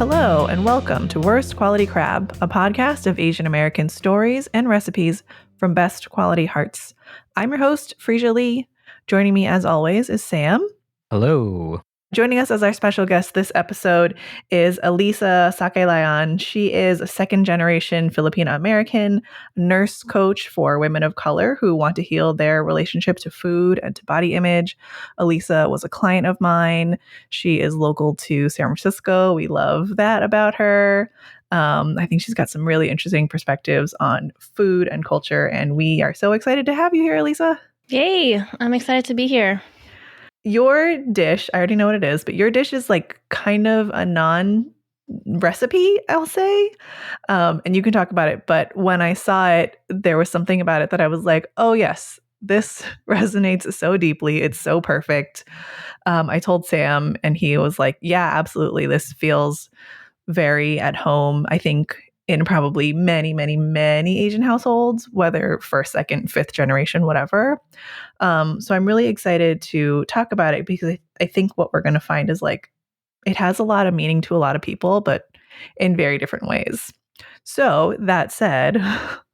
Hello, and welcome to Worst Quality Crab, a podcast of Asian American stories and recipes from best quality hearts. I'm your host, Freesia Lee. Joining me, as always, is Sam. Hello. Joining us as our special guest this episode is Alyssa Saquilayan. She is a second-generation Filipino-American nurse coach for women of color who want to heal their relationship to food and to body image. Alyssa was a client of mine. She is local to San Francisco. We love that about her. I think she's got some really interesting perspectives on food and culture, and we are so excited to have you here, Alyssa. Yay! I'm excited to be here. Your dish, I already know what it is, but your dish is like kind of a non-recipe, I'll say. And you can talk about it. But when I saw it, there was something about it that I was like, oh, yes, this resonates so deeply. It's so perfect. I told Sam and he was like, yeah, absolutely. This feels very at home. I think in probably many, many, many Asian households, whether first, second, fifth generation, whatever. So I'm really excited to talk about it because I think what we're going to find is like, it has a lot of meaning to a lot of people, but in very different ways. So that said,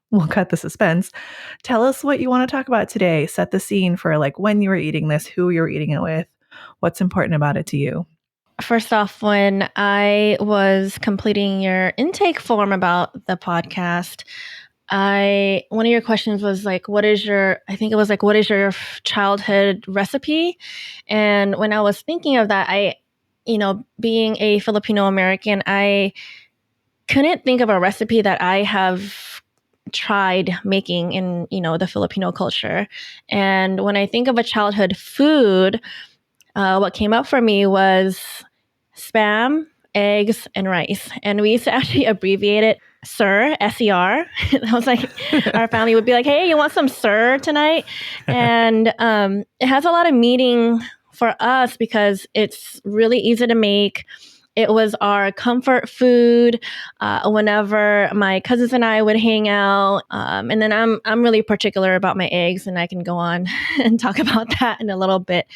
we'll cut the suspense. Tell us what you want to talk about today. Set the scene for like when you were eating this, who you were eating it with, what's important about it to you. First off, when I was completing your intake form about the podcast, one of your questions was like, what is your childhood recipe? And when I was thinking of that, being a Filipino American, I couldn't think of a recipe that I have tried making in, the Filipino culture. And when I think of a childhood food, what came up for me was Spam, eggs, and rice. And we used to actually abbreviate it S.E.R, S-E-R. That was like, our family would be like, hey, you want some S.E.R tonight? And it has a lot of meaning for us because it's really easy to make. It was our comfort food whenever my cousins and I would hang out. And then I'm really particular about my eggs, and I can go on and talk about that in a little bit.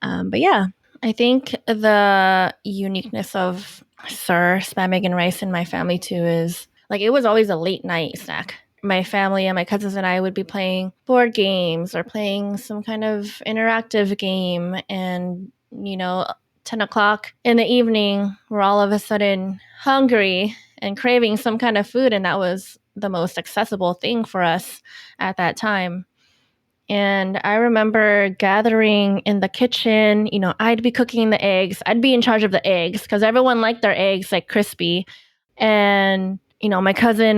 But yeah, I think the uniqueness of S.E.R, spam, egg, and rice in my family too is like it was always a late night snack. My family and my cousins and I would be playing board games or playing some kind of interactive game, and 10 o'clock in the evening, we're all of a sudden hungry and craving some kind of food, and that was the most accessible thing for us at that time. And I remember gathering in the kitchen, I'd be cooking the eggs. I'd be in charge of the eggs because everyone liked their eggs like crispy. And, my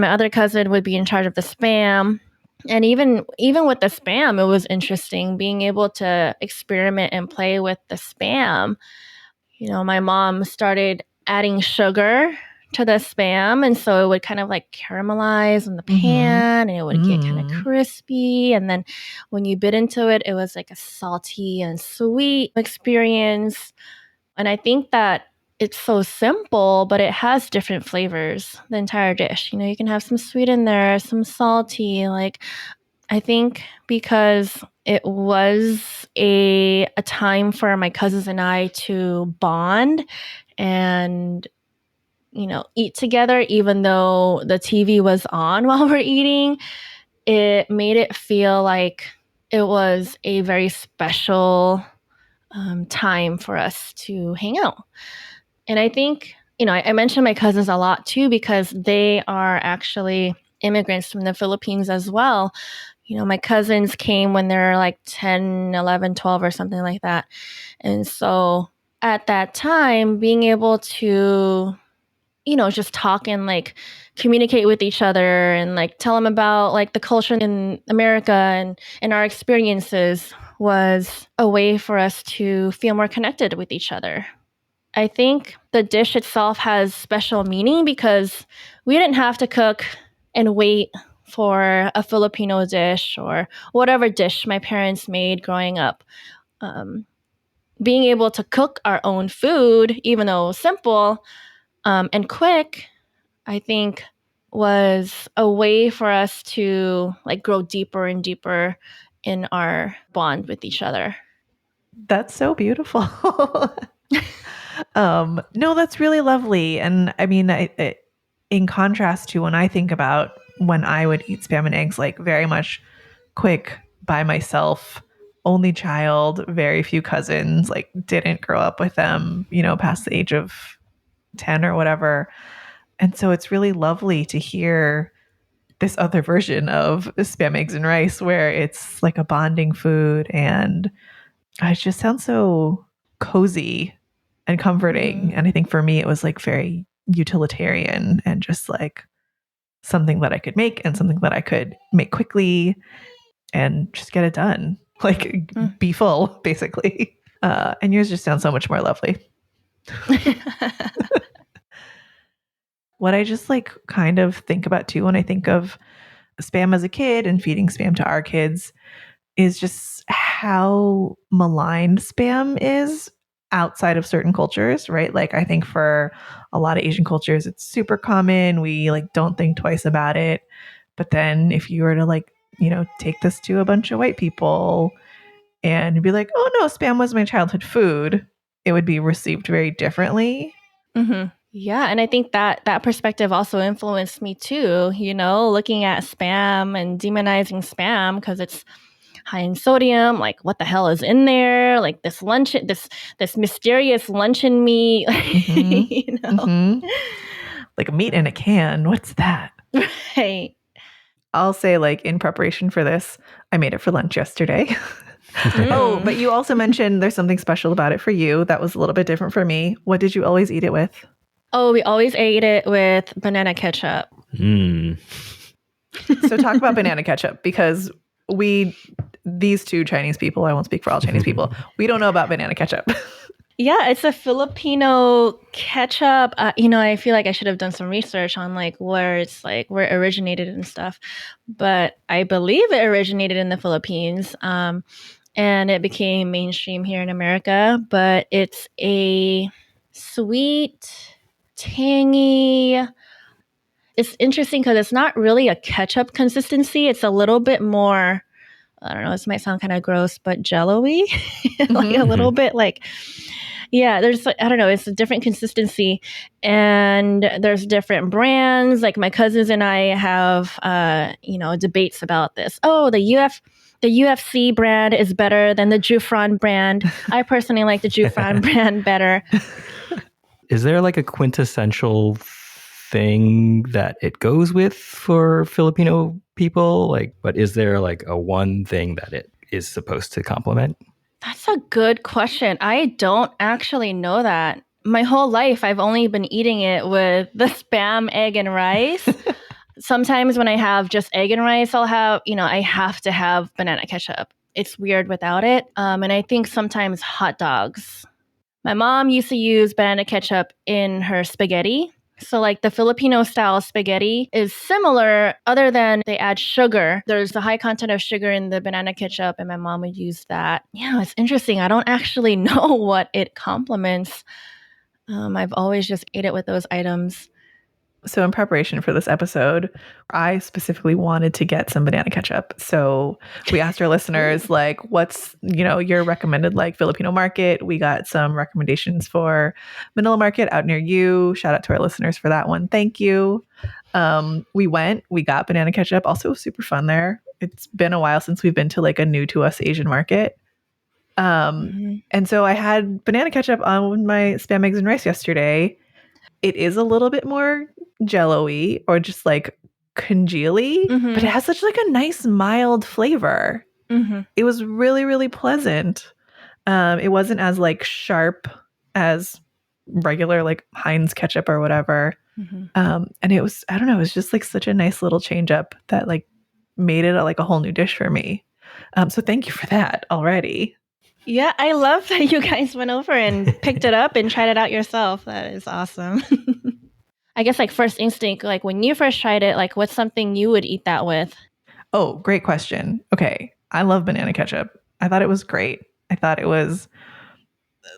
other cousin would be in charge of the Spam. And even with the Spam, it was interesting being able to experiment and play with the Spam. My mom started adding sugar to the Spam, and so it would kind of like caramelize in the pan, and it would get kind of crispy, and then when you bit into it, it was like a salty and sweet experience. And I think that it's so simple, but it has different flavors, the entire dish. You can have some sweet in there, some salty. Like, I think because it was a time for my cousins and I to bond and eat together, even though the TV was on while we're eating, it made it feel like it was a very special time for us to hang out. And I think, I mentioned my cousins a lot too, because they are actually immigrants from the Philippines as well. My cousins came when they were like 10, 11, 12 or something like that. And so at that time, being able to just talk and like communicate with each other and like tell them about like the culture in America and our experiences was a way for us to feel more connected with each other. I think the dish itself has special meaning because we didn't have to cook and wait for a Filipino dish or whatever dish my parents made growing up. Being able to cook our own food, even though it was simple, and quick, I think was a way for us to like grow deeper and deeper in our bond with each other. That's so beautiful. No, that's really lovely. And I mean, in contrast to when I think about when I would eat spam and eggs, like very much quick by myself, only child, very few cousins, like didn't grow up with them, past the age of 10 or whatever. And so it's really lovely to hear this other version of spam, eggs, and rice where it's like a bonding food. And it just sounds so cozy and comforting. Mm-hmm. And I think for me, it was like very utilitarian and just like something that I could make and something that I could make quickly and just get it done. Like be full, basically. And yours just sounds so much more lovely. What I just like kind of think about too when I think of spam as a kid and feeding spam to our kids is just how maligned spam is outside of certain cultures, right? Like I think for a lot of Asian cultures it's super common. We like don't think twice about it. But then if you were to like, take this to a bunch of white people and be like, "Oh no, spam was my childhood food," it would be received very differently. Mm-hmm. Yeah, and I think that perspective also influenced me too, looking at spam and demonizing spam because it's high in sodium. Like, what the hell is in there? Like this mysterious luncheon meat. Mm-hmm. Mm-hmm. Like a meat in a can. What's that? Right. I'll say, like, in preparation for this, I made it for lunch yesterday. Oh, but you also mentioned there's something special about it for you. That was a little bit different for me. What did you always eat it with? Oh, we always ate it with banana ketchup. So talk about banana ketchup because these two Chinese people, I won't speak for all Chinese people, we don't know about banana ketchup. Yeah, it's a Filipino ketchup. I feel like I should have done some research on like where it originated and stuff, but I believe it originated in the Philippines, and it became mainstream here in America. But it's a sweet, tangy. It's interesting because it's not really a ketchup consistency. It's a little bit more. I don't know. This might sound kind of gross, but jello-y, like a little bit like. Yeah, I don't know, it's a different consistency and there's different brands. Like my cousins and I have, debates about this. Oh, the UFC brand is better than the Jufran brand. I personally like the Jufran brand better. Is there like a quintessential thing that it goes with for Filipino people? Like, but is there like a one thing that it is supposed to complement? That's a good question. I don't actually know that. My whole life, I've only been eating it with the spam, egg, and rice. Sometimes when I have just egg and rice, I have to have banana ketchup. It's weird without it. And I think sometimes hot dogs. My mom used to use banana ketchup in her spaghetti. So like the Filipino style spaghetti is similar other than they add sugar. There's a high content of sugar in the banana ketchup and my mom would use that. Yeah, it's interesting. I don't actually know what it complements. I've always just ate it with those items. So in preparation for this episode, I specifically wanted to get some banana ketchup. So we asked our listeners, like, what's, your recommended like Filipino market? We got some recommendations for Manila Market out near you. Shout out to our listeners for that one. Thank you. We got banana ketchup. Also super fun there. It's been a while since we've been to like a new to us Asian market. And so I had banana ketchup on my spam, eggs, and rice yesterday. It is a little bit more jello-y or just like congealy, but it has such like a nice mild flavor. It was really, really pleasant. It wasn't as like sharp as regular like Heinz ketchup or whatever. And it was, I don't know, it was just like such a nice little change up that like made it like a whole new dish for me. So thank you for that already. Yeah, I love that you guys went over and picked it up and tried it out yourself. That is awesome. I guess like first instinct, like when you first tried it, like what's something you would eat that with? Oh, great question. Okay. I love banana ketchup. I thought it was great. I thought it was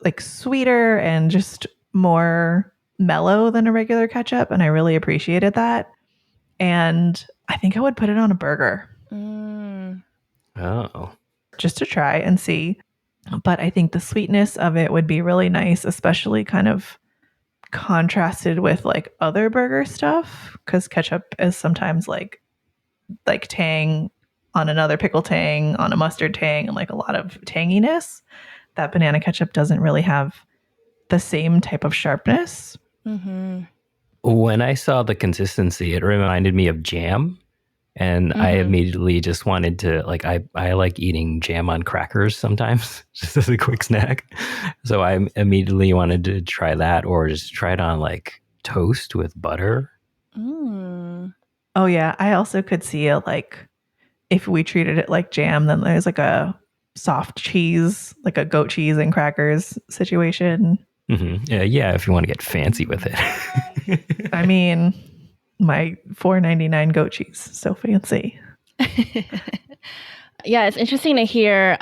like sweeter and just more mellow than a regular ketchup. And I really appreciated that. And I think I would put it on a burger. Oh. Just to try and see. But I think the sweetness of it would be really nice, especially kind of contrasted with like other burger stuff, because ketchup is sometimes like tang on another pickle tang on a mustard tang and like a lot of tanginess. That banana ketchup doesn't really have the same type of sharpness. Mm-hmm. When I saw the consistency, it reminded me of jam. And I immediately just wanted to, like, I like eating jam on crackers sometimes, just as a quick snack. So I immediately wanted to try that, or just try it on like toast with butter. Mm. Oh yeah, I also could see it like if we treated it like jam, then there's like a soft cheese, like a goat cheese and crackers situation. Mm-hmm. Yeah, if you want to get fancy with it. I mean, my $4.99 goat cheese, so fancy. Yeah, it's interesting to hear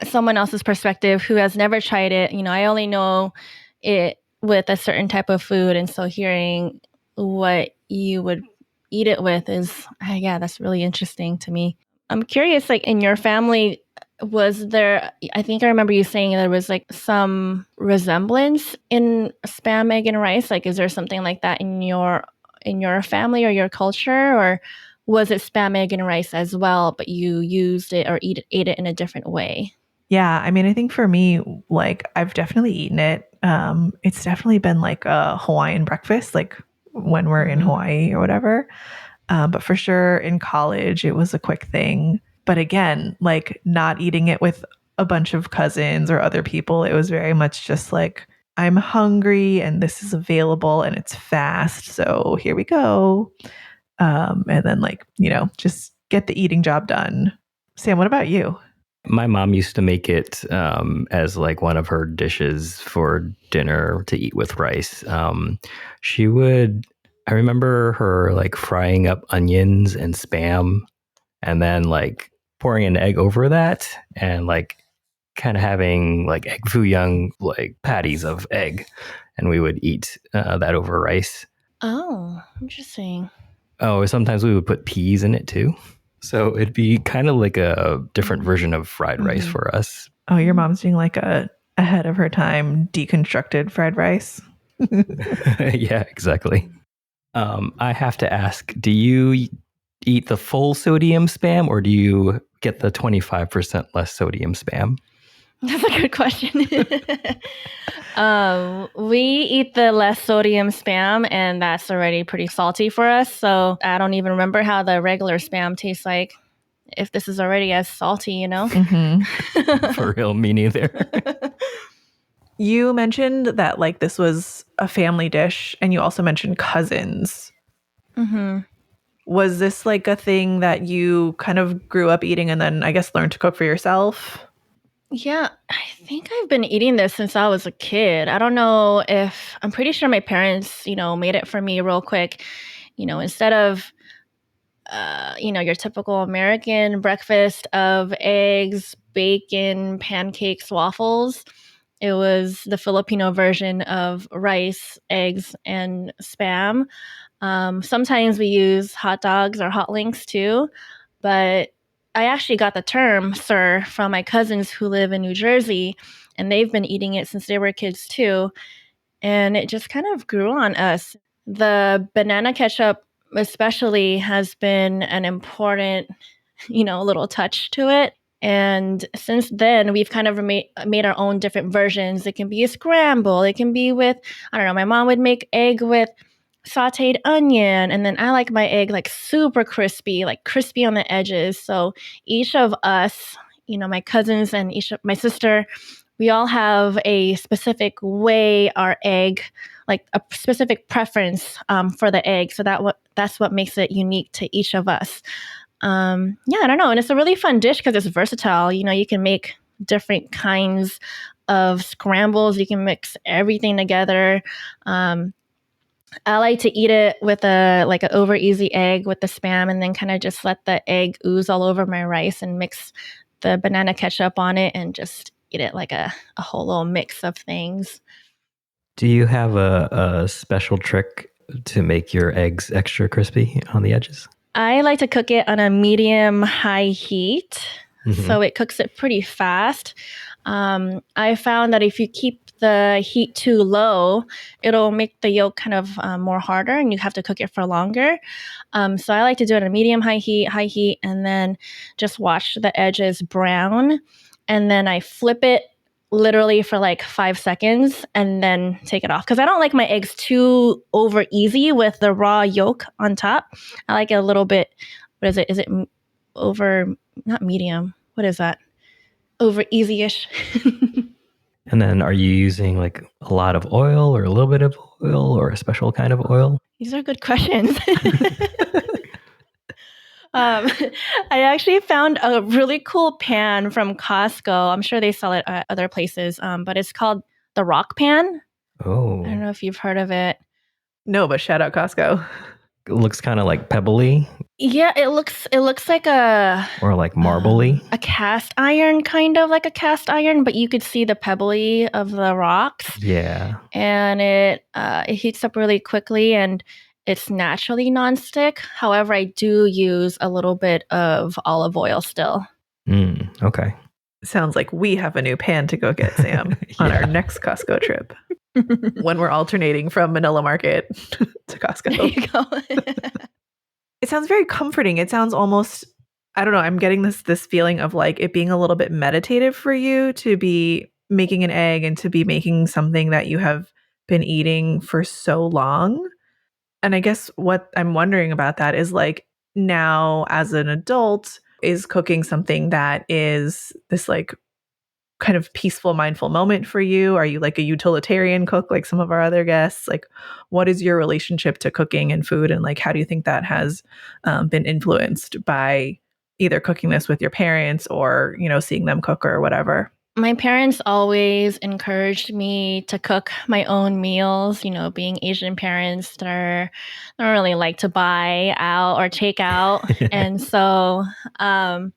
someone else's perspective who has never tried it. You know, I only know it with a certain type of food, and so hearing what you would eat it with is, yeah, that's really interesting to me. I'm curious, like in your family, was there, I think I remember you saying there was like some resemblance in Spam, egg, and rice. Like, is there something like that in your family or your culture, or was it Spam, egg, and rice as well, but you used it or ate it in a different way? Yeah, I mean, I think for me, like I've definitely eaten it. It's definitely been like a Hawaiian breakfast, like when we're in Hawaii or whatever. But for sure in college, it was a quick thing. But again, like not eating it with a bunch of cousins or other people, it was very much just like, I'm hungry and this is available and it's fast. So here we go. And then, like, just get the eating job done. Sam, what about you? My mom used to make it as like one of her dishes for dinner to eat with rice. She would, I remember her like frying up onions and Spam and then like pouring an egg over that and like kind of having like egg foo young, like patties of egg. And we would eat that over rice. Oh, interesting. Oh, sometimes we would put peas in it too. So it'd be kind of like a different version of fried rice for us. Oh, your mom's doing like a ahead of her time deconstructed fried rice. Yeah, exactly. I have to ask, do you eat the full sodium Spam or do you get the 25% less sodium Spam? That's a good question. We eat the less sodium Spam, and that's already pretty salty for us. So I don't even remember how the regular Spam tastes like, if this is already as salty, you know? For real, me neither. You mentioned that like this was a family dish, and you also mentioned cousins. Was this like a thing that you kind of grew up eating and then I guess learned to cook for yourself? Yeah, I think I've been eating this since I was a kid. I don't know if, I'm pretty sure my parents, made it for me real quick. Instead of, your typical American breakfast of eggs, bacon, pancakes, waffles, it was the Filipino version of rice, eggs, and Spam. Sometimes we use hot dogs or hot links too, but I actually got the term S.E.R from my cousins who live in New Jersey, and they've been eating it since they were kids too. And it just kind of grew on us. The banana ketchup, especially, has been an important, little touch to it. And since then, we've kind of made our own different versions. It can be a scramble. It can be with, I don't know, my mom would make egg with sauteed onion, and then I like my egg like super crispy, like crispy on the edges. So each of us, my cousins and each of my sister, we all have a specific way our egg, like a specific preference for the egg. So that's what makes it unique to each of us. Yeah, I don't know. And it's a really fun dish because it's versatile. You can make different kinds of scrambles. You can mix everything together. I like to eat it with an over easy egg with the Spam, and then kind of just let the egg ooze all over my rice and mix the banana ketchup on it and just eat it like a whole little mix of things. Do you have a special trick to make your eggs extra crispy on the edges? I like to cook it on a medium high heat, so it cooks it pretty fast. I found that if you keep the heat too low, it'll make the yolk kind of more harder and you have to cook it for longer. So I like to do it at a medium high heat, and then just watch the edges brown. And then I flip it literally for like 5 seconds and then take it off. Because I don't like my eggs too over easy with the raw yolk on top. I like it a little bit, what is it? Is it over, not medium. What is that? Over easy-ish. And then are you using like a lot of oil or a little bit of oil or a special kind of oil? These are good questions. I actually found a really cool pan from Costco. I'm sure they sell it at other places, but it's called the Rock Pan. Oh. I don't know if you've heard of it. No, but shout out Costco. It looks kind of like pebbly. Yeah, it looks like a or like marbly. A cast iron, kind of like a cast iron, but you could see the pebbly of the rocks. Yeah. And it heats up really quickly and it's naturally nonstick. However, I do use a little bit of olive oil still. Okay. Sounds like we have a new pan to go get, Sam, on our next Costco trip. When we're alternating from Manila Market to Costco. There you go. It sounds very comforting. It sounds almost, I don't know, I'm getting this feeling of like it being a little bit meditative for you to be making an egg and to be making something that you have been eating for so long. And I guess what I'm wondering about that is like now as an adult, is cooking something that is this like kind of peaceful, mindful moment for you? Are you like a utilitarian cook like some of our other guests? Like, what is your relationship to cooking and food? And like, how do you think that has been influenced by either cooking this with your parents or, you know, seeing them cook or whatever? My parents always encouraged me to cook my own meals, you know, being Asian parents that don't really like to buy out or take out. And so I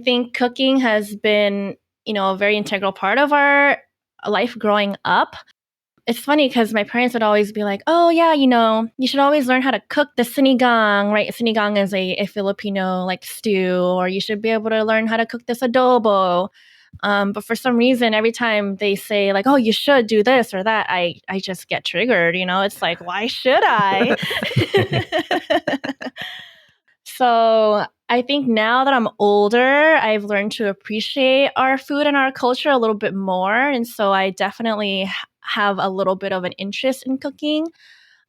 think cooking has been, you know, a very integral part of our life growing up. It's funny because my parents would always be like, oh, yeah, you know, you should always learn how to cook the sinigang, right? Sinigang is a Filipino like stew, or you should be able to learn how to cook this adobo. But for some reason, every time they say like, oh, you should do this or that, I just get triggered, you know, it's like, why should I? So I think now that I'm older, I've learned to appreciate our food and our culture a little bit more. And so I definitely have a little bit of an interest in cooking.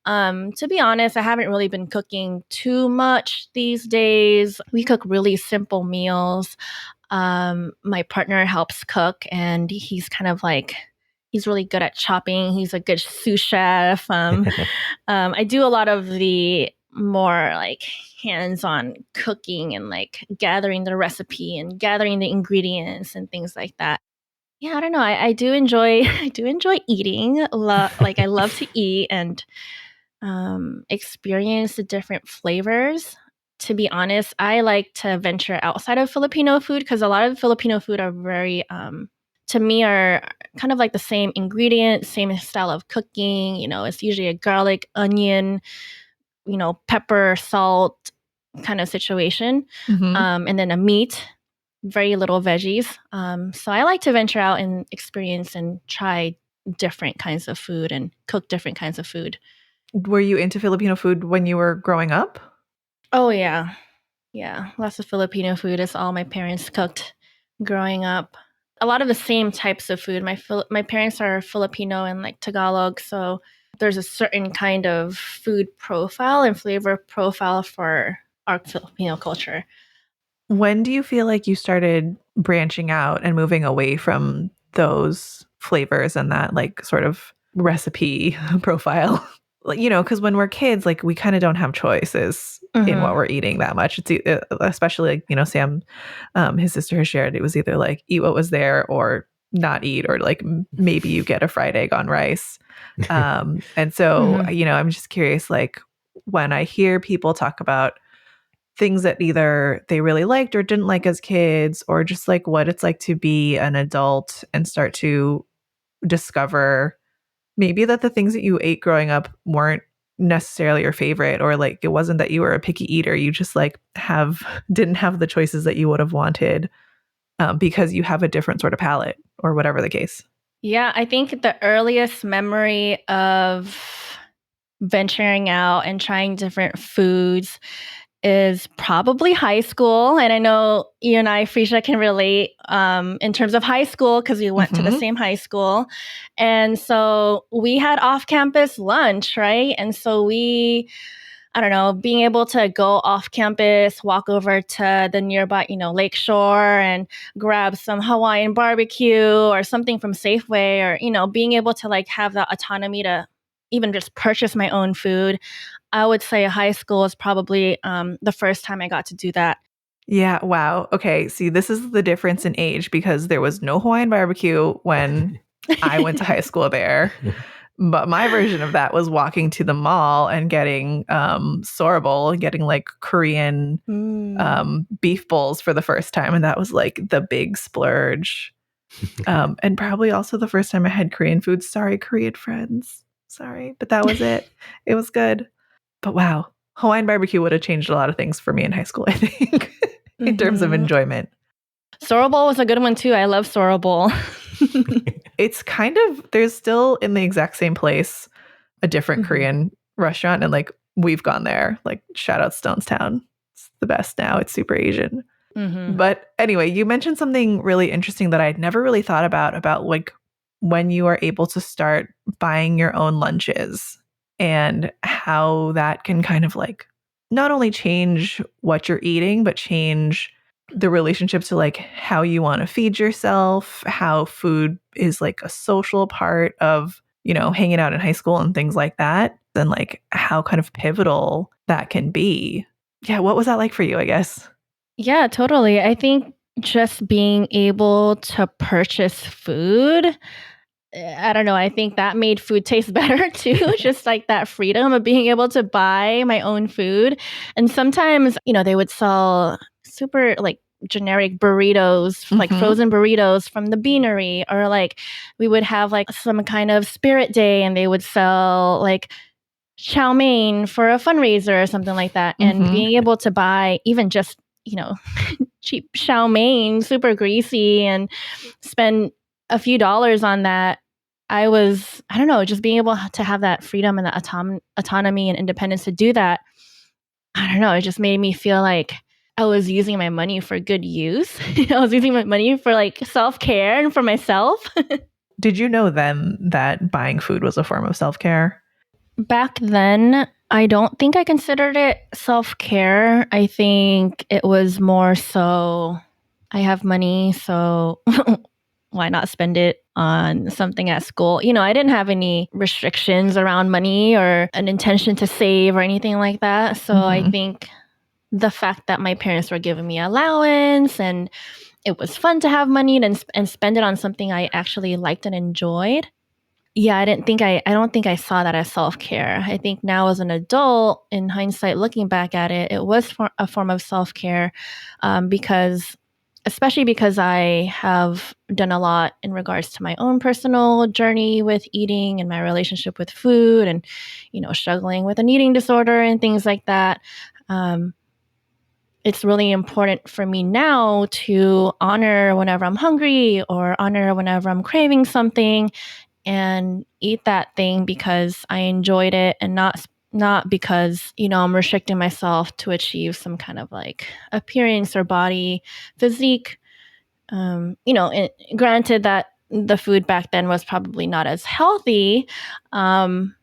To be honest, I haven't really been cooking too much these days. We cook really simple meals. My partner helps cook and he's kind of like, he's really good at chopping. He's a good sous chef. I do a lot of the more like hands-on cooking and like gathering the recipe and gathering the ingredients and things like that. Yeah, I don't know. I do enjoy I do enjoy eating. Like I love to eat and experience the different flavors. To be honest, I like to venture outside of Filipino food because a lot of Filipino food are very to me are kind of like the same ingredients, same style of cooking. You know, it's usually a garlic, onion, you know, pepper, salt kind of situation. And then a meat, very little veggies. So I like to venture out and experience and try different kinds of food and cook different kinds of food. Were you into Filipino food when you were growing up? Oh, yeah. Yeah. Lots of Filipino food. It's all my parents cooked growing up. A lot of the same types of food. My parents are Filipino and like Tagalog. So there's a certain kind of food profile and flavor profile for our Filipino culture. When do you feel like you started branching out and moving away from those flavors and that like sort of recipe profile? You know, because when we're kids, like we kind of don't have choices in what we're eating that much. It's especially like, you know, Sam, his sister has shared, it was either like eat what was there or not eat, or like maybe you get a fried egg on rice. And so, you know, I'm just curious, like when I hear people talk about things that either they really liked or didn't like as kids, or just like what it's like to be an adult and start to discover maybe that the things that you ate growing up weren't necessarily your favorite, or like it wasn't that you were a picky eater, you just like didn't have the choices that you would have wanted because you have a different sort of palate or whatever the case. Yeah, I think the earliest memory of venturing out and trying different foods is probably high school. And I know you and I, Freesia, can relate in terms of high school because we went to the same high school. And so we had off-campus lunch, right? And so I don't know, being able to go off campus, walk over to the nearby, Lake Shore and grab some Hawaiian barbecue or something from Safeway, or, being able to like have the autonomy to even just purchase my own food. I would say high school is probably the first time I got to do that. Yeah. Wow. Okay. See, this is the difference in age because there was no Hawaiian barbecue when I went to high school there. But my version of that was walking to the mall and getting sorable, getting like Korean beef bowls for the first time. And that was like the big splurge. And probably also the first time I had Korean food. Sorry, Korean friends. Sorry. But that was it. It was good. But wow, Hawaiian barbecue would have changed a lot of things for me in high school, I think, in terms of enjoyment. Sorable was a good one too. I love sorable. It's kind of, there's still in the exact same place a different Korean restaurant. And like, we've gone there. Like, shout out Stonestown. It's the best now. It's super Asian. But anyway, you mentioned something really interesting that I'd never really thought about like when you are able to start buying your own lunches and how that can kind of like not only change what you're eating, but change the relationship to like how you want to feed yourself, how food is like a social part of, hanging out in high school and things like that. And like how kind of pivotal that can be. Yeah. What was that like for you, I guess? Yeah, totally. I think just being able to purchase food, I don't know, I think that made food taste better too. Just like that freedom of being able to buy my own food. And sometimes, they would sell super like generic burritos, like frozen burritos from the beanery, or like we would have like some kind of spirit day and they would sell like chow mein for a fundraiser or something like that. And being able to buy even just, cheap chow mein, super greasy, and spend a few dollars on that. I don't know, just being able to have that freedom and the autonomy and independence to do that. I don't know, it just made me feel like I was using my money for good use. I was using my money for like self-care and for myself. Did you know then that buying food was a form of self-care? Back then, I don't think I considered it self-care. I think it was more so I have money, so why not spend it on something at school? I didn't have any restrictions around money or an intention to save or anything like that. So I think the fact that my parents were giving me allowance and it was fun to have money and spend it on something I actually liked and enjoyed. Yeah, I don't think I saw that as self-care. I think now as an adult, in hindsight, looking back at it, it was a form of self-care especially because I have done a lot in regards to my own personal journey with eating and my relationship with food and, struggling with an eating disorder and things like that. It's really important for me now to honor whenever I'm hungry or honor whenever I'm craving something and eat that thing because I enjoyed it and not because, I'm restricting myself to achieve some kind of like appearance or body physique. Granted that the food back then was probably not as healthy. And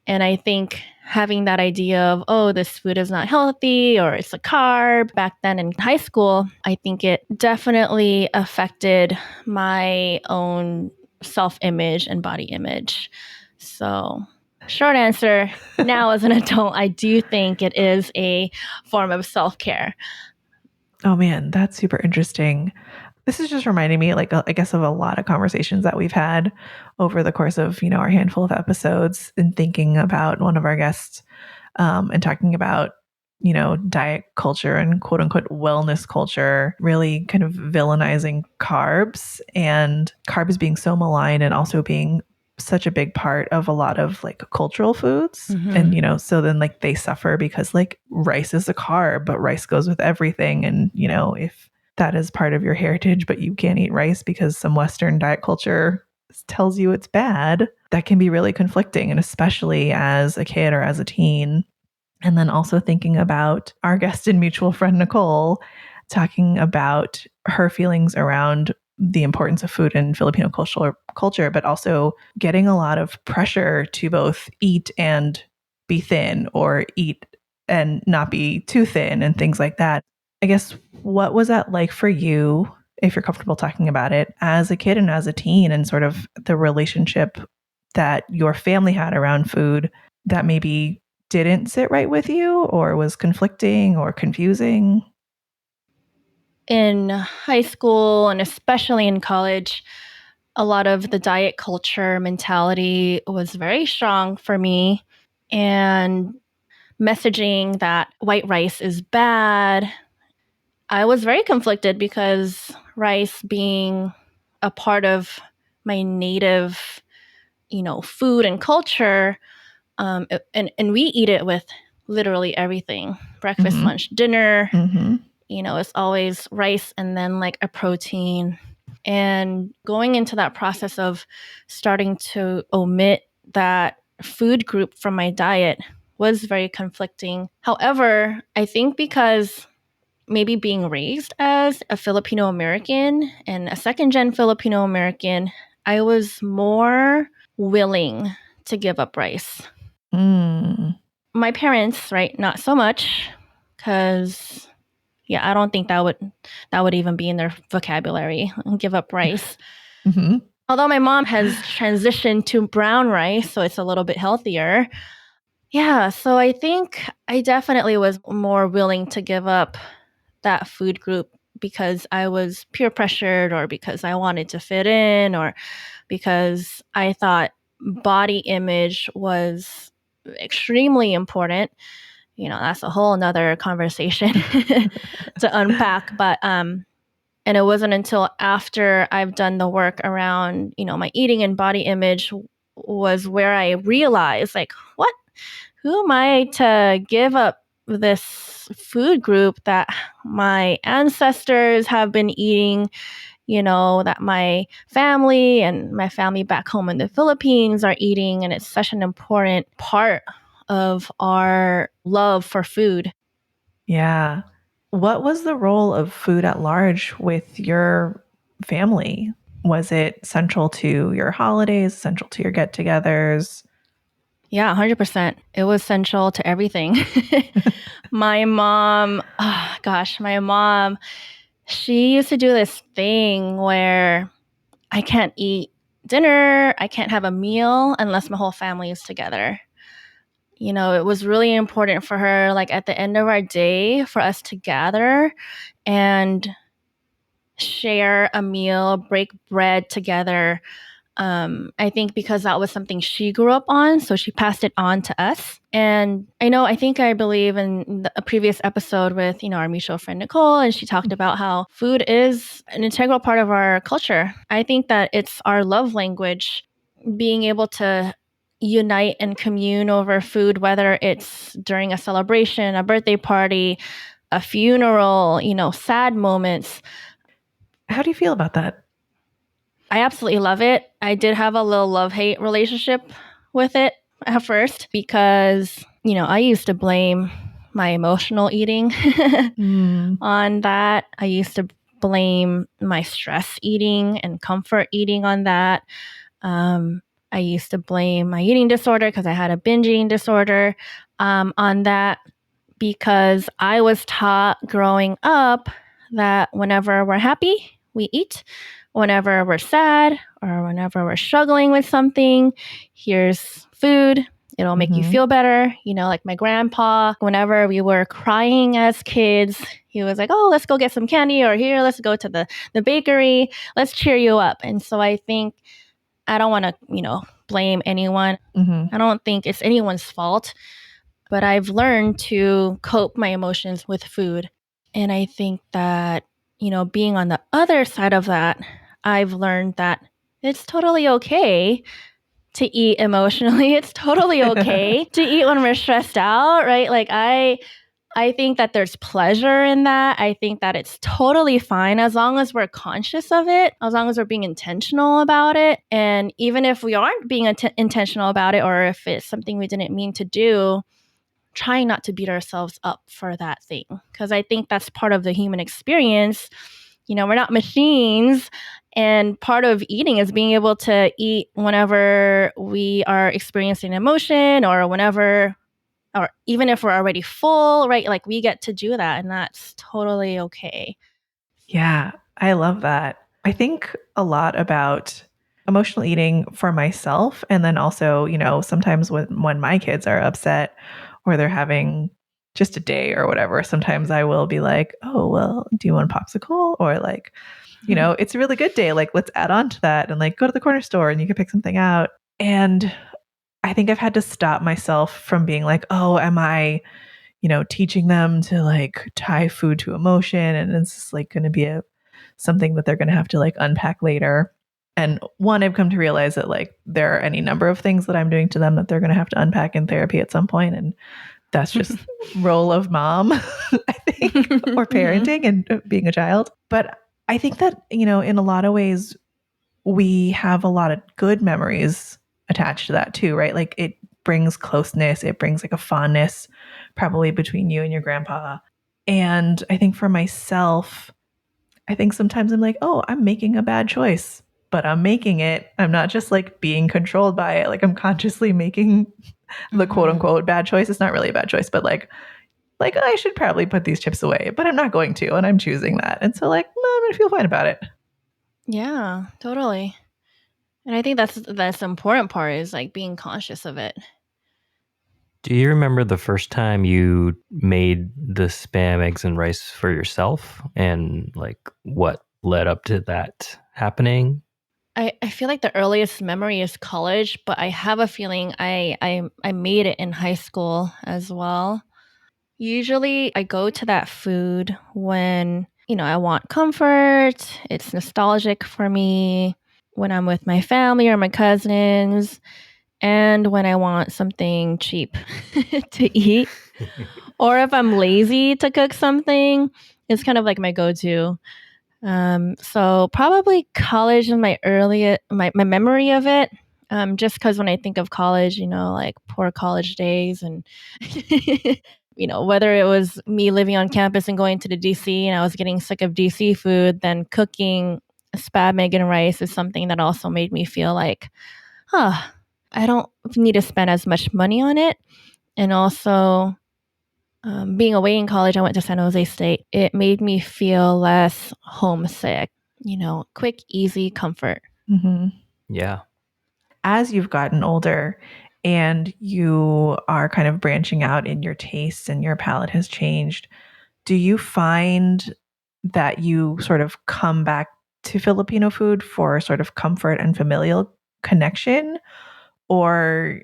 I think having that idea of, oh, this food is not healthy or it's a carb back then in high school, I think it definitely affected my own self-image and body image. So short answer, now as an adult, I do think it is a form of self-care. Oh man, that's super interesting. This is just reminding me, like, I guess, of a lot of conversations that we've had over the course of, our handful of episodes and thinking about one of our guests and talking about, diet culture and quote unquote wellness culture, really kind of villainizing carbs and carbs being so maligned and also being such a big part of a lot of like cultural foods. And, so then like they suffer because like rice is a carb, but rice goes with everything. And, if that is part of your heritage, but you can't eat rice because some Western diet culture tells you it's bad, that can be really conflicting, and especially as a kid or as a teen. And then also thinking about our guest and mutual friend, Nicole, talking about her feelings around the importance of food in Filipino culture, but also getting a lot of pressure to both eat and be thin, or eat and not be too thin, and things like that. I guess, what was that like for you, if you're comfortable talking about it, as a kid and as a teen, and sort of the relationship that your family had around food that maybe didn't sit right with you, or was conflicting or confusing? In high school and especially in college, a lot of the diet culture mentality was very strong for me. And messaging that white rice is bad, I was very conflicted because rice being a part of my native, food and culture, and we eat it with literally everything: breakfast, Mm-hmm. lunch, dinner. Mm-hmm. It's always rice and then like a protein. And going into that process of starting to omit that food group from my diet was very conflicting. However, I think because maybe being raised as a Filipino American and a second gen Filipino American, I was more willing to give up rice. Mm. My parents, right, not so much, because I don't think that would even be in their vocabulary, give up rice. Mm-hmm. Although my mom has transitioned to brown rice, so it's a little bit healthier. Yeah, so I think I definitely was more willing to give up that food group because I was peer pressured, or because I wanted to fit in, or because I thought body image was extremely important. That's a whole nother conversation to unpack. But and it wasn't until after I've done the work around, my eating and body image was where I realized, like, what? Who am I to give up this food group that my ancestors have been eating, that my family and my family back home in the Philippines are eating? And it's such an important part of our love for food. Yeah. What was the role of food at large with your family? Was it central to your holidays, central to your get togethers? Yeah, 100%. It was central to everything. My mom, oh gosh, she used to do this thing where I can't eat dinner, I can't have a meal unless my whole family is together. It was really important for her, like at the end of our day, for us to gather and share a meal, break bread together. I think because that was something she grew up on, so she passed it on to us. And I believe in a previous episode with, our mutual friend Nicole, and she talked about how food is an integral part of our culture. I think that it's our love language, being able to unite and commune over food, whether it's during a celebration, a birthday party, a funeral, sad moments. How do you feel about that? I absolutely love it. I did have a little love-hate relationship with it at first because, I used to blame my emotional eating on that. I used to blame my stress eating and comfort eating on that. I used to blame my eating disorder, because I had a binge eating disorder, on that, because I was taught growing up that whenever we're happy, we eat. Whenever we're sad or whenever we're struggling with something, here's food. It'll make you feel better. Like my grandpa, whenever we were crying as kids, he was like, oh, let's go get some candy, or here, let's go to the bakery. Let's cheer you up. And so I think I don't want to, blame anyone. I don't think it's anyone's fault, but I've learned to cope my emotions with food. And I think that, being on the other side of that, I've learned that it's totally okay to eat emotionally. It's totally okay to eat when we're stressed out, right? Like I think that there's pleasure in that. I think that it's totally fine as long as we're conscious of it, as long as we're being intentional about it. And even if we aren't being intentional about it, or if it's something we didn't mean to do, trying not to beat ourselves up for that thing. Because I think that's part of the human experience. You know, we're not machines. And part of eating is being able to eat whenever we are experiencing emotion, or whenever, or even if we're already full, right? Like, we get to do that, and that's totally okay. Yeah, I love that. I think a lot about emotional eating for myself. And then also, you know, sometimes when my kids are upset or they're having just a day or whatever, sometimes I will be like, oh, well, do you want a popsicle? Or like, you know, it's a really good day. Like, let's add on to that and like go to the corner store and you can pick something out. And I think I've had to stop myself from being like, oh, am I, you know, teaching them to like tie food to emotion, and it's just like going to be something that they're going to have to like unpack later. And one, I've come to realize that like there are any number of things that I'm doing to them that they're going to have to unpack in therapy at some point, and that's just role of mom, I think, or parenting and being a child. But I think that, you know, in a lot of ways, we have a lot of good memories attached to that too, right? Like it brings closeness, it brings like a fondness probably between you and your grandpa. And I think for myself, I think sometimes I'm like, oh, I'm making a bad choice, but I'm making it. I'm not just like being controlled by it. Like I'm consciously making the quote unquote bad choice. It's not really a bad choice, but like I should probably put these chips away, but I'm not going to, and I'm choosing that. And so like, I'm going to feel fine about it. Yeah, totally. And I think that's the important part, is like being conscious of it. Do you remember the first time you made the Spam, eggs, and rice for yourself, and like what led up to that happening? I feel like the earliest memory is college, but I have a feeling I made it in high school as well. Usually I go to that food when, you know, I want comfort, it's nostalgic for me, when I'm with my family or my cousins, and when I want something cheap to eat. Or if I'm lazy to cook something, it's kind of like my go-to. So probably college is my earliest, my memory of it. Just because when I think of college, you know, like poor college days, and you know, whether it was me living on campus and going to the DC and I was getting sick of DC food, then cooking spam, egg, and rice is something that also made me feel like, I don't need to spend as much money on it. And also, being away in college, I went to San Jose State. It made me feel less homesick, you know, quick, easy comfort. Mm-hmm. Yeah. As you've gotten older and you are kind of branching out in your tastes and your palate has changed, do you find that you sort of come back to Filipino food for sort of comfort and familial connection? Or,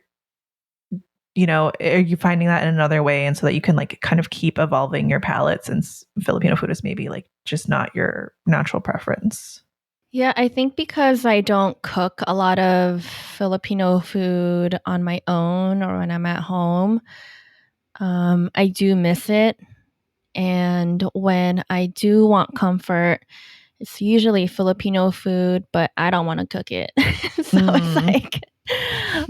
you know, are you finding that in another way, and so that you can like kind of keep evolving your palate, since Filipino food is maybe like just not your natural preference? Yeah, I think because I don't cook a lot of Filipino food on my own or when I'm at home, I do miss it. And when I do want comfort, it's usually Filipino food, but I don't want to cook it. So it's like,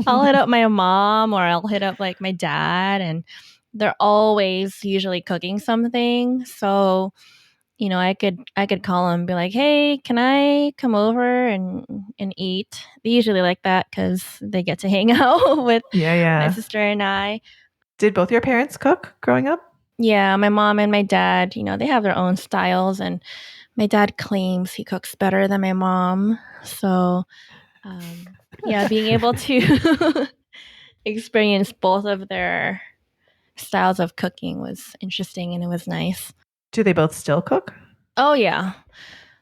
I'll hit up my mom or I'll hit up like my dad, and they're always usually cooking something. So, you know, I could call them and be like, "Hey, can I come over and eat?" They usually like that because they get to hang out with my sister and I. Did both your parents cook growing up? Yeah, my mom and my dad, you know, they have their own styles, and my dad claims he cooks better than my mom. So, yeah, being able to experience both of their styles of cooking was interesting, and it was nice. Do they both still cook? Oh, yeah.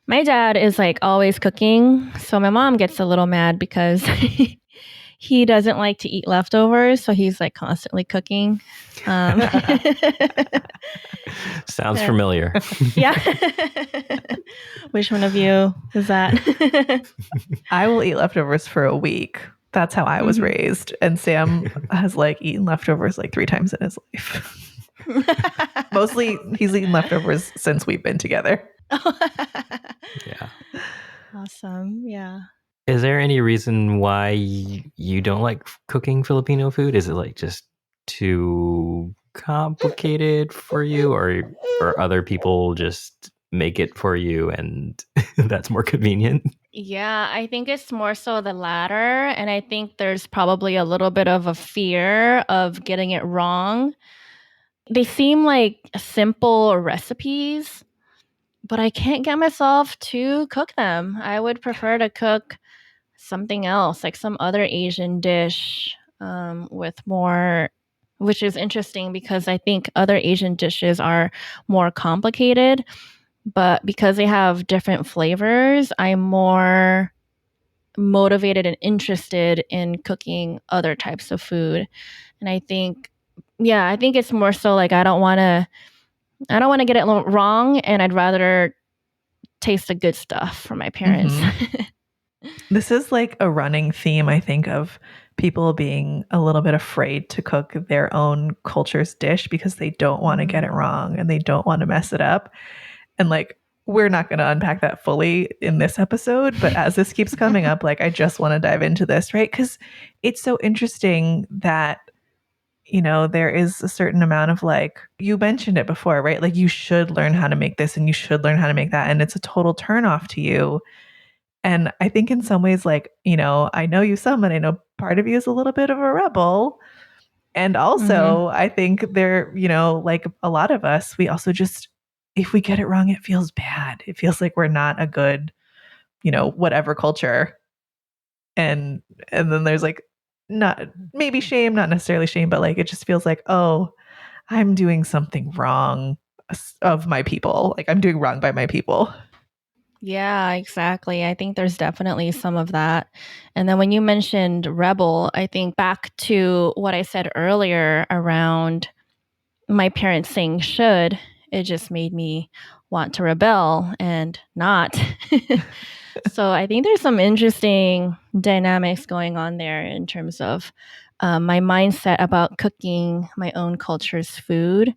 My dad is like always cooking. So my mom gets a little mad because he doesn't like to eat leftovers. So he's like constantly cooking. Sounds familiar. Yeah. Which one of you is that? I will eat leftovers for a week. That's how I was raised. And Sam has like eaten leftovers like 3 times in his life. Mostly he's eaten leftovers since we've been together. Yeah. Awesome. Yeah. Is there any reason why you don't like cooking Filipino food? Is it like just too complicated for you, or other people just make it for you and that's more convenient? Yeah, I think it's more so the latter. And I think there's probably a little bit of a fear of getting it wrong. They seem like simple recipes, but I can't get myself to cook them. I would prefer to cook something else, like some other Asian dish with more, which is interesting because I think other Asian dishes are more complicated, but because they have different flavors, I'm more motivated and interested in cooking other types of food. And I think, yeah, I think it's more so like I don't want to get it wrong, and I'd rather taste the good stuff from my parents. This is like a running theme, I think, of people being a little bit afraid to cook their own culture's dish because they don't want to get it wrong and they don't want to mess it up. And like, we're not going to unpack that fully in this episode, but as this keeps coming up, like, I just want to dive into this, right? Because it's so interesting that, you know, there is a certain amount of like, you mentioned it before, right? Like, you should learn how to make this and you should learn how to make that. And it's a total turnoff to you. And I think in some ways, like, you know, I know you some, and I know part of you is a little bit of a rebel. And also, I think there, you know, like a lot of us, we also just, if we get it wrong, it feels bad. It feels like we're not a good, you know, whatever culture. And then there's like, not maybe shame, not necessarily shame, but like it just feels like, oh, I'm doing something wrong of my people. Like I'm doing wrong by my people. Yeah, exactly. I think there's definitely some of that. And then when you mentioned rebel, I think back to what I said earlier around my parents saying should, it just made me want to rebel and not. So I think there's some interesting dynamics going on there in terms of my mindset about cooking my own culture's food.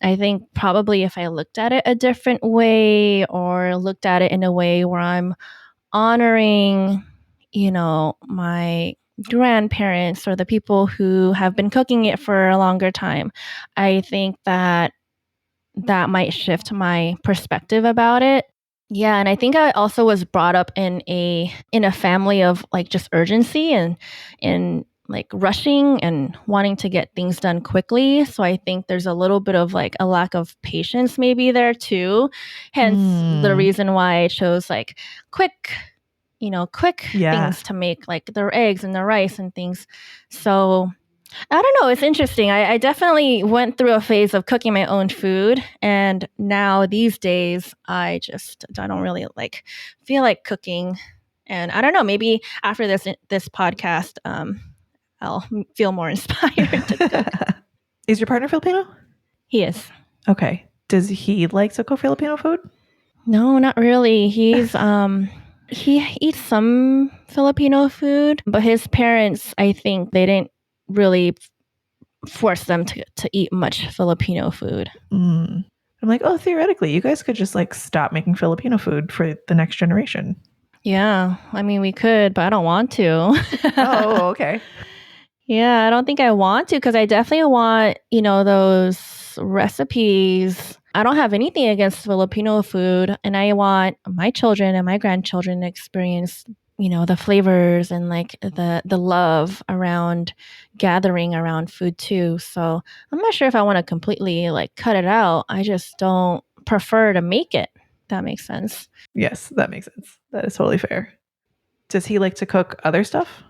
I think probably if I looked at it a different way or looked at it in a way where I'm honoring, you know, my grandparents or the people who have been cooking it for a longer time, I think that might shift my perspective about it. Yeah, and I think I also was brought up in a family of like just urgency and like rushing and wanting to get things done quickly. So I think there's a little bit of like a lack of patience maybe there too. Hence the reason why I chose like quick, quick things to make, like the eggs and the rice and things. So I don't know. It's interesting. I definitely went through a phase of cooking my own food. And now these days, I don't really feel like cooking. And I don't know, maybe after this podcast, I'll feel more inspired to cook. Is your partner Filipino? He is. Okay. Does he like to cook Filipino food? No, not really. He's he eats some Filipino food, but his parents, I think they didn't really force them to eat much Filipino food. I'm like, oh, theoretically, you guys could just like stop making Filipino food for the next generation. Yeah, I mean, we could, but I don't want to. Oh, okay. Yeah, I don't think I want to because I definitely want, those recipes. I don't have anything against Filipino food, and I want my children and my grandchildren to experience, the flavors and like the love around gathering around food too. So I'm not sure if I want to completely like cut it out. I just don't prefer to make it. That makes sense. Yes, that makes sense. That is totally fair. Does he like to cook other stuff?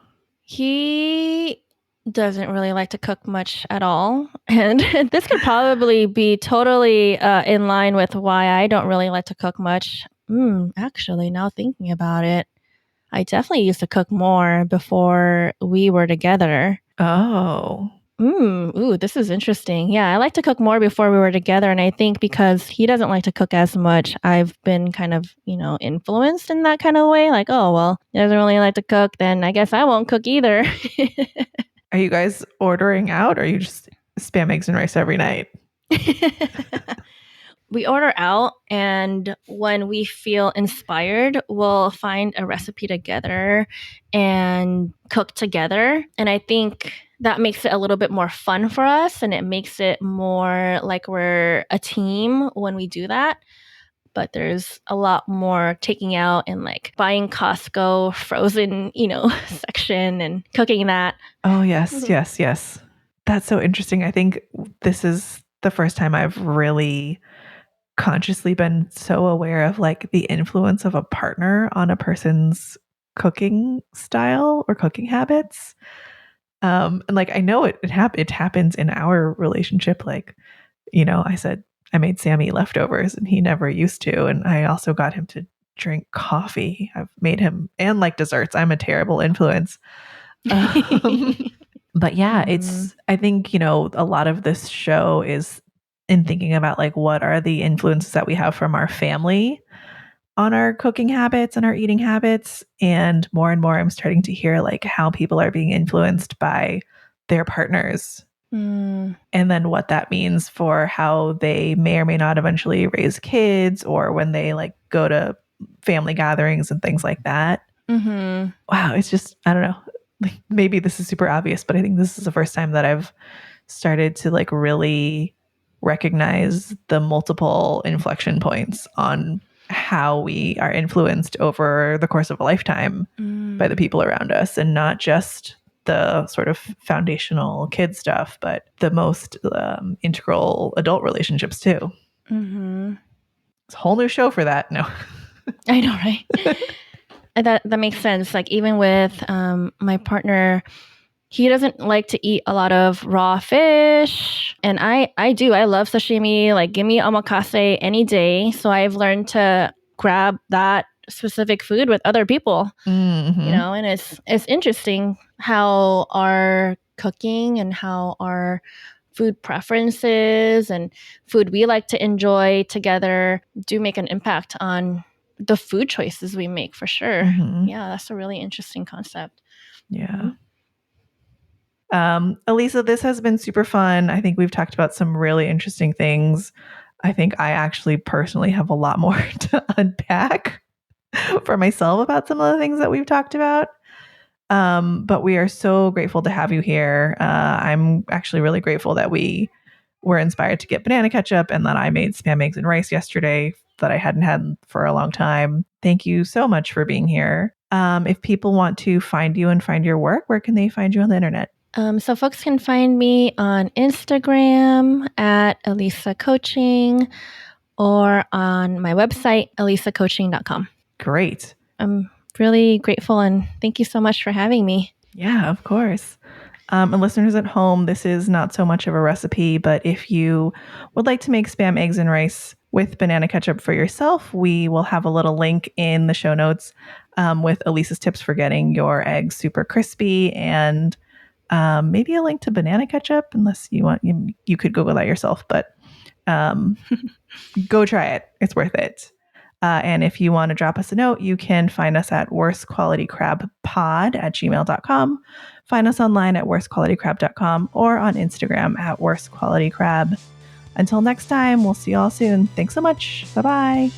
He doesn't really like to cook much at all. And this could probably be totally in line with why I don't really like to cook much. Actually, now thinking about it, I definitely used to cook more before we were together. Oh. Ooh, this is interesting. Yeah, I like to cook more before we were together. And I think because he doesn't like to cook as much, I've been kind of, influenced in that kind of way. Like, oh, well, he doesn't really like to cook, then I guess I won't cook either. Are you guys ordering out or you just spam eggs and rice every night? We order out, and when we feel inspired, we'll find a recipe together and cook together. And I think that makes it a little bit more fun for us, and it makes it more like we're a team when we do that. But there's a lot more taking out and like buying Costco frozen, section and cooking that. Oh, yes, yes. That's so interesting. I think this is the first time I've really consciously been so aware of like the influence of a partner on a person's cooking style or cooking habits. And like I know it happens in our relationship. Like, I said I made Sammy leftovers and he never used to. And I also got him to drink coffee. I've made him and like desserts. I'm a terrible influence. But yeah, I think, a lot of this show is in thinking about like what are the influences that we have from our family on our cooking habits and our eating habits. And more I'm starting to hear like how people are being influenced by their partners. And then what that means for how they may or may not eventually raise kids or when they like go to family gatherings and things like that. Wow, it's just, I don't know. Like maybe this is super obvious, but I think this is the first time that I've started to like really recognize the multiple inflection points on how we are influenced over the course of a lifetime by the people around us, and not just the sort of foundational kid stuff, but the most integral adult relationships too. It's a whole new show for that. No, I know, right? That makes sense. Like even with my partner, he doesn't like to eat a lot of raw fish, and I do. I love sashimi. Like give me omakase any day. So I've learned to grab that specific food with other people. And it's interesting how our cooking and how our food preferences and food we like to enjoy together do make an impact on the food choices we make, for sure. Yeah, that's a really interesting concept. Yeah. Alyssa, this has been super fun. I think we've talked about some really interesting things. I think I actually personally have a lot more to unpack for myself about some of the things that we've talked about. But we are so grateful to have you here. I'm actually really grateful that we were inspired to get banana ketchup and that I made Spam, eggs, and rice yesterday that I hadn't had for a long time. Thank you so much for being here. If people want to find you and find your work, where can they find you on the internet? So folks can find me on Instagram at Alyssa Coaching or on my website, alyssacoaching.com. Great. I'm really grateful and thank you so much for having me. Yeah, of course. And listeners at home, this is not so much of a recipe, but if you would like to make Spam, eggs, and rice with banana ketchup for yourself, we will have a little link in the show notes with Alyssa's tips for getting your eggs super crispy, and maybe a link to banana ketchup, unless you want, you could Google that yourself, but go try it. It's worth it. And if you want to drop us a note, you can find us at worstqualitycrabpod@gmail.com. Find us online at worstqualitycrab.com or on Instagram at worstqualitycrab. Until next time, we'll see you all soon. Thanks so much. Bye-bye.